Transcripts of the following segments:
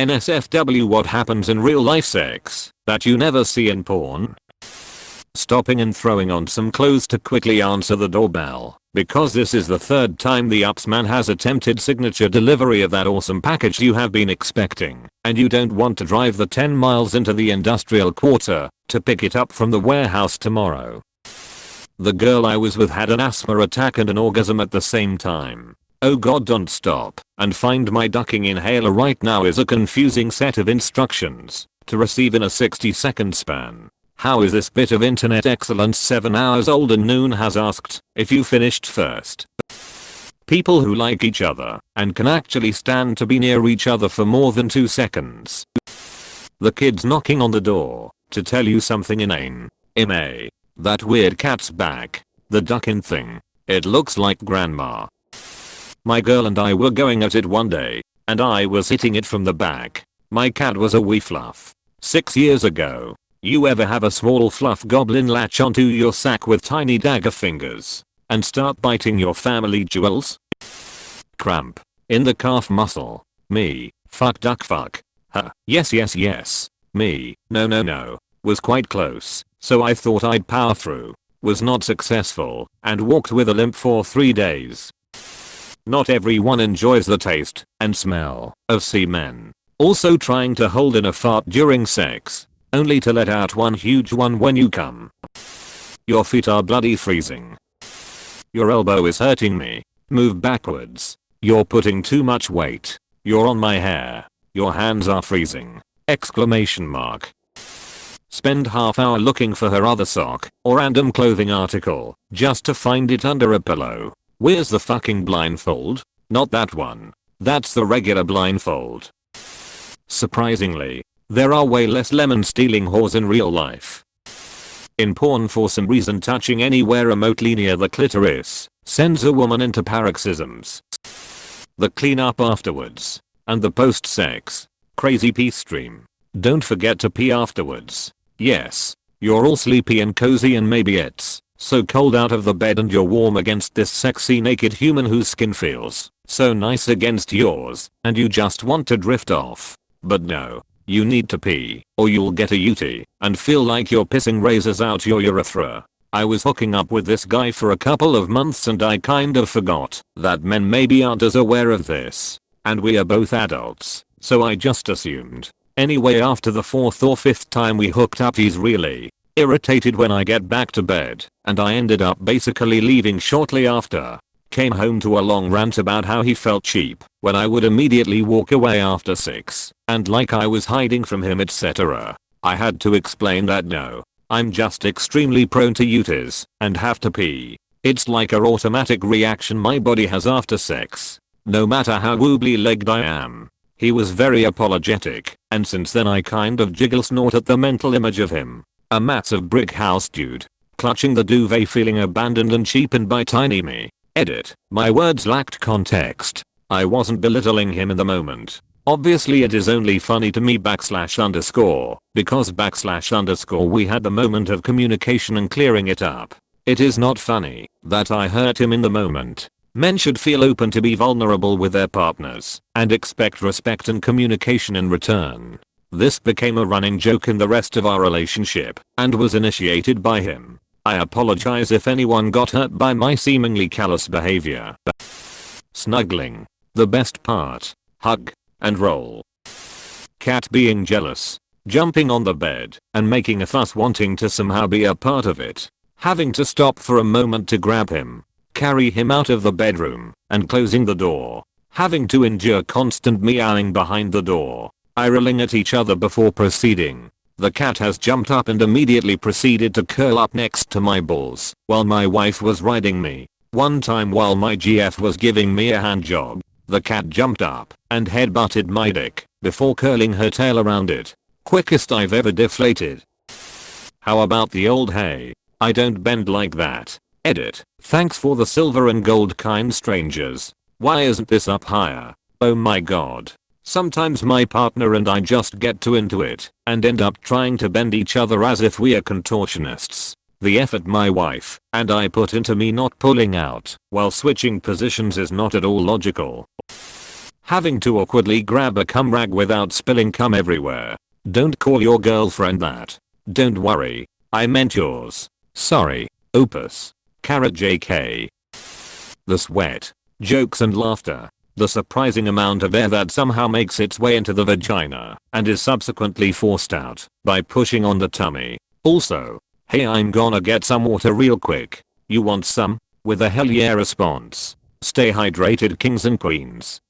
NSFW, what happens in real life sex that you never see in porn? Stopping and throwing on some clothes to quickly answer the doorbell, because this is the third time the ups man has attempted signature delivery of that awesome package you have been expecting, and you don't want to drive the 10 miles into the industrial quarter to pick it up from the warehouse tomorrow. The girl I was with had an asthma attack and an orgasm at the same time. Oh god, don't stop and find my ducking inhaler right now is a confusing set of instructions to receive in a 60-second span. How is this bit of internet excellence 7 hours old? And Noon has asked if you finished first. People who like each other and can actually stand to be near each other for more than 2 seconds. The kid's knocking on the door to tell you something inane. That weird cat's back. The ducking thing. It looks like grandma. My girl and I were going at it one day, and I was hitting it from the back. My cat was a wee fluff. 6 years ago. You ever have a small fluff goblin latch onto your sack with tiny dagger fingers and start biting your family jewels? Cramp. In the calf muscle. Me. Fuck duck fuck. Huh. Yes. Me. No. Was quite close, so I thought I'd power through. Was not successful and walked with a limp for 3 days. Not everyone enjoys the taste and smell of semen. Also trying to hold in a fart during sex, only to let out one huge one when you come. Your feet are bloody freezing. Your elbow is hurting me. Move backwards. You're putting too much weight. You're on my hair. Your hands are freezing. Exclamation mark. Spend half hour looking for her other sock or random clothing article just to find it under a pillow. Where's the fucking blindfold? Not that one. That's the regular blindfold. Surprisingly, there are way less lemon stealing whores in real life. In porn, for some reason, touching anywhere remotely near the clitoris sends a woman into paroxysms. The cleanup afterwards and the post-sex crazy pee stream. Don't forget to pee afterwards. Yes, you're all sleepy and cozy and maybe it's so cold out of the bed and you're warm against this sexy naked human whose skin feels so nice against yours and you just want to drift off. But no. You need to pee, or you'll get a UTI and feel like you're pissing razors out your urethra. I was hooking up with this guy for a couple of months and I kind of forgot that men maybe aren't as aware of this. And we are both adults, so I just assumed. Anyway, after the 4th or 5th time we hooked up, he's really irritated when I get back to bed, and I ended up basically leaving shortly after. Came home to a long rant about how he felt cheap when I would immediately walk away after 6 and like I was hiding from him, etc. I had to explain that no, I'm just extremely prone to UTIs and have to pee. It's like a automatic reaction my body has after sex, no matter how wobbly legged I am. He was very apologetic, and since then I kind of jiggle snort at the mental image of him. A massive brick house dude, clutching the duvet, feeling abandoned and cheapened by tiny me. Edit. My words lacked context. I wasn't belittling him in the moment. Obviously it is only funny to me /_ because / we had the moment of communication and clearing it up. It is not funny that I hurt him in the moment. Men should feel open to be vulnerable with their partners and expect respect and communication in return. This became a running joke in the rest of our relationship and was initiated by him. I apologize if anyone got hurt by my seemingly callous behavior. Snuggling. The best part. Hug and roll. Cat being jealous. Jumping on the bed and making a fuss, wanting to somehow be a part of it. Having to stop for a moment to grab him, carry him out of the bedroom, and closing the door. Having to endure constant meowing behind the door. Eye-rolling at each other before proceeding. The cat has jumped up and immediately proceeded to curl up next to my balls while my wife was riding me. One time while my GF was giving me a hand job, the cat jumped up and headbutted my dick before curling her tail around it. Quickest I've ever deflated. How about the old hey, I don't bend like that. Edit. Thanks for the silver and gold, kind strangers. Why isn't this up higher? Oh my god. Sometimes my partner and I just get too into it and end up trying to bend each other as if we are contortionists. The effort my wife and I put into me not pulling out while switching positions is not at all logical. Having to awkwardly grab a cum rag without spilling cum everywhere. Don't call your girlfriend that. Don't worry. I meant yours. Sorry. Opus. Carrot JK. The sweat. Jokes and laughter. The surprising amount of air that somehow makes its way into the vagina and is subsequently forced out by pushing on the tummy. Also, hey, I'm gonna get some water real quick. You want some? With a hell yeah response. Stay hydrated, kings and queens.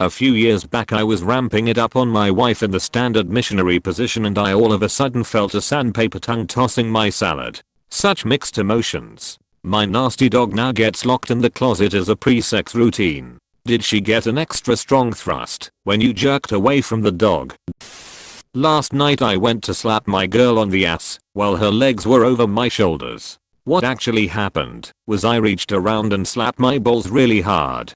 A few years back I was ramping it up on my wife in the standard missionary position and I all of a sudden felt a sandpaper tongue tossing my salad. Such mixed emotions. My nasty dog now gets locked in the closet as a pre-sex routine. Did she get an extra strong thrust when you jerked away from the dog? Last night I went to slap my girl on the ass while her legs were over my shoulders. What actually happened was I reached around and slapped my balls really hard.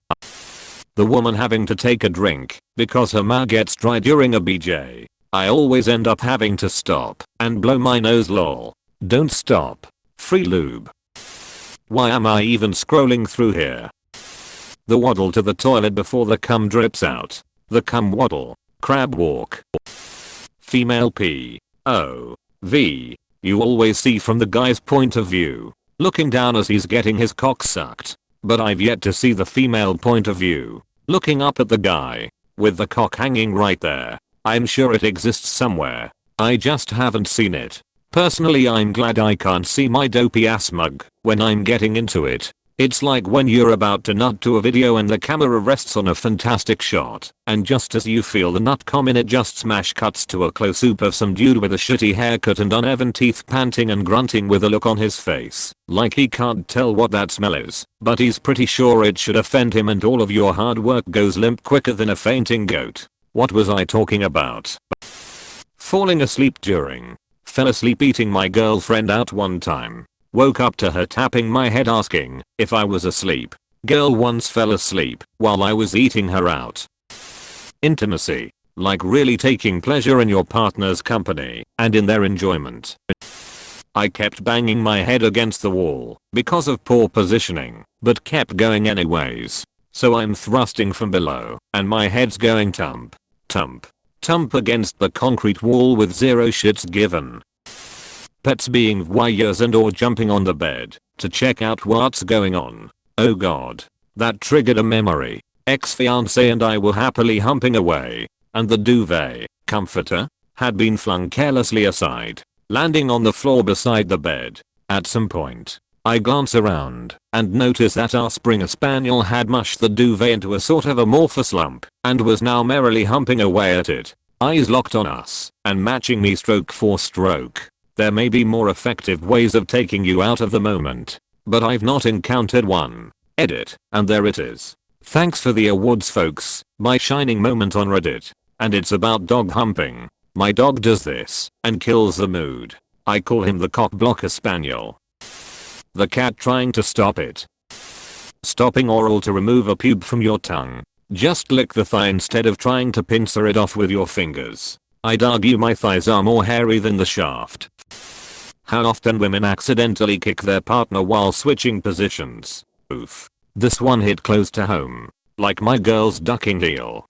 The woman having to take a drink because her mouth gets dry during a BJ. I always end up having to stop and blow my nose lol. Don't stop. Free lube. Why am I even scrolling through here? The waddle to the toilet before the cum drips out. The cum waddle. Crab walk. Female P. O. V. You always see from the guy's point of view, looking down as he's getting his cock sucked. But I've yet to see the female point of view, looking up at the guy, with the cock hanging right there. I'm sure it exists somewhere. I just haven't seen it. Personally, I'm glad I can't see my dopey ass mug when I'm getting into it. It's like when you're about to nut to a video and the camera rests on a fantastic shot, and just as you feel the nut come in it just smash cuts to a close-up of some dude with a shitty haircut and uneven teeth panting and grunting with a look on his face, like he can't tell what that smell is, but he's pretty sure it should offend him and all of your hard work goes limp quicker than a fainting goat. What was I talking about? Falling asleep during. Fell asleep eating my girlfriend out one time. Woke up to her tapping my head asking if I was asleep. Girl once fell asleep while I was eating her out. Intimacy. Like really taking pleasure in your partner's company and in their enjoyment. I kept banging my head against the wall because of poor positioning, but kept going anyways. So I'm thrusting from below and my head's going thump, thump, thump against the concrete wall with zero shits given. Pets being voyeurs and or jumping on the bed to check out what's going on. Oh god. That triggered a memory. Ex-fiance and I were happily humping away, and the duvet, comforter, had been flung carelessly aside, landing on the floor beside the bed. At some point, I glance around and notice that our Springer Spaniel had mushed the duvet into a sort of amorphous lump and was now merrily humping away at it, eyes locked on us and matching me stroke for stroke. There may be more effective ways of taking you out of the moment, but I've not encountered one. Edit, and there it is. Thanks for the awards folks, my shining moment on Reddit. And it's about dog humping. My dog does this and kills the mood. I call him the cock blocker spaniel. The cat trying to stop it. Stopping oral to remove a pube from your tongue. Just lick the thigh instead of trying to pincer it off with your fingers. I'd argue my thighs are more hairy than the shaft. How often women accidentally kick their partner while switching positions. Oof. This one hit close to home. Like my girl's ducking heel.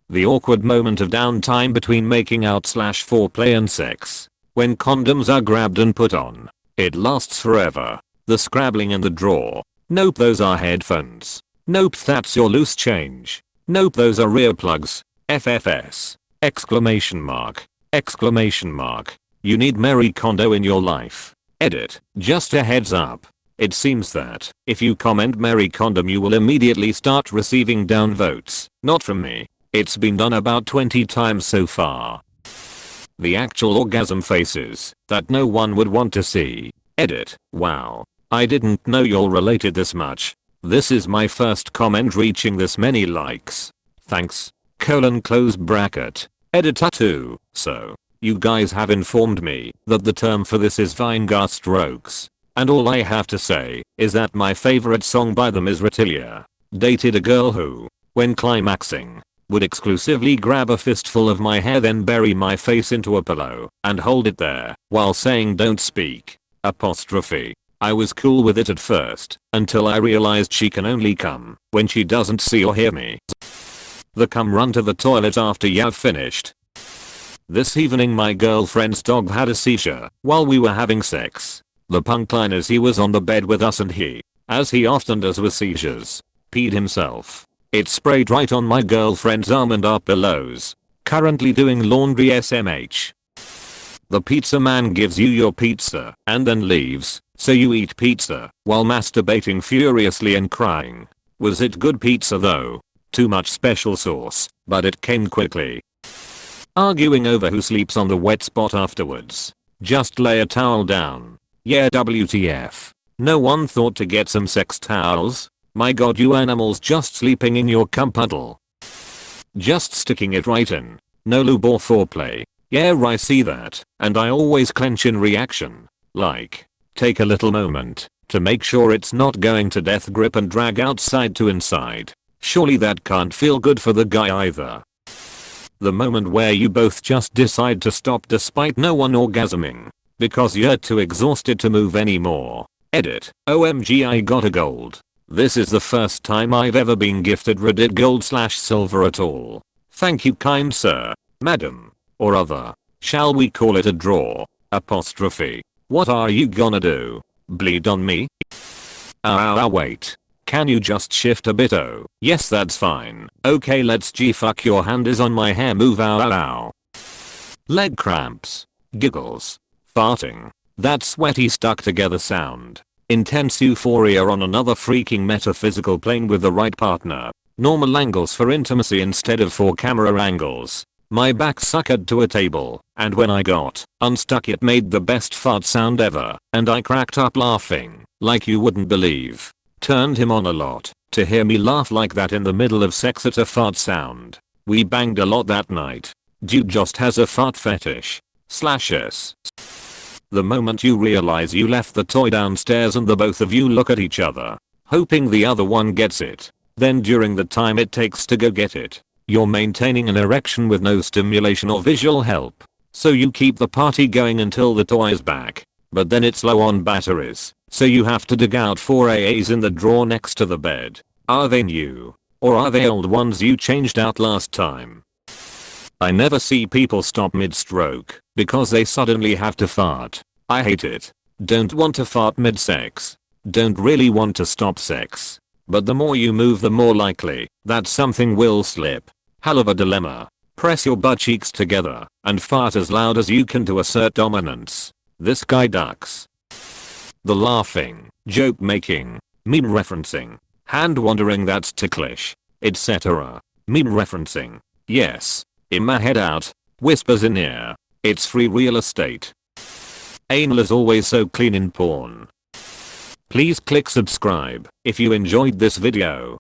The awkward moment of downtime between making out / foreplay and sex. When condoms are grabbed and put on. It lasts forever. The scrabbling in the drawer. Nope, those are headphones. Nope, that's your loose change. Nope, those are rear plugs. FFS. Exclamation mark. Exclamation mark. You need Mary Kondo in your life. Edit. Just a heads up. It seems that if you comment Mary Condom you will immediately start receiving down votes. Not from me. It's been done about 20 times so far. The actual orgasm faces that no one would want to see. Edit. Wow. I didn't know y'all related this much. This is my first comment reaching this many likes. Thanks. Close bracket. Editor 2. So, you guys have informed me that the term for this is Vinegar strokes. And all I have to say is that my favorite song by them is Retilia. Dated a girl who, when climaxing, would exclusively grab a fistful of my hair then bury my face into a pillow and hold it there while saying don't speak. Apostrophe. I was cool with it at first until I realized she can only come when she doesn't see or hear me. The come run to the toilet after you've finished. This evening my girlfriend's dog had a seizure while we were having sex. The punchline is he was on the bed with us and he, as he often does with seizures, peed himself. It sprayed right on my girlfriend's arm and our pillows. Currently doing laundry SMH. The pizza man gives you your pizza and then leaves, so you eat pizza while masturbating furiously and crying. Was it good pizza though? Too much special sauce, but it came quickly. Arguing over who sleeps on the wet spot afterwards. Just lay a towel down. Yeah, WTF. No one thought to get some sex towels? My god, you animals just sleeping in your cum puddle. Just sticking it right in. No lube or foreplay. Yeah, I see that, and I always clench in reaction. Like, take a little moment to make sure it's not going to death grip and drag outside to inside. Surely that can't feel good for the guy either. The moment where you both just decide to stop despite no one orgasming. Because you're too exhausted to move anymore. Edit. OMG, I got a gold. This is the first time I've ever been gifted Reddit gold/silver at all. Thank you, kind sir, madam, or other. Shall we call it a draw? Apostrophe. What are you gonna do? Bleed on me? Wait. Can you just shift a bit? Oh, yes, that's fine. Okay, let's fuck your hand is on my hair, move. Ow. Leg cramps. Giggles. Farting. That sweaty stuck together sound. Intense euphoria on another freaking metaphysical plane with the right partner. Normal angles for intimacy instead of 4 camera angles. My back suckered to a table, and when I got unstuck it made the best fart sound ever, and I cracked up laughing, like you wouldn't believe. Turned him on a lot, to hear me laugh like that in the middle of sex at a fart sound. We banged a lot that night. Dude just has a fart fetish. /s. The moment you realize you left the toy downstairs and the both of you look at each other, hoping the other one gets it. Then during the time it takes to go get it, you're maintaining an erection with no stimulation or visual help. So you keep the party going until the toy is back. But then it's low on batteries, so you have to dig out 4 AAs in the drawer next to the bed. Are they new? Or are they old ones you changed out last time? I never see people stop mid-stroke because they suddenly have to fart. I hate it. Don't want to fart mid-sex. Don't really want to stop sex. But the more you move the more likely that something will slip. Hell of a dilemma. Press your butt cheeks together and fart as loud as you can to assert dominance. This guy ducks. The laughing, joke making, meme referencing, hand wandering that's ticklish, etc. Meme referencing. Yes. In my head out. Whispers in ear. It's free real estate. Anal is always so clean in porn. Please click subscribe if you enjoyed this video.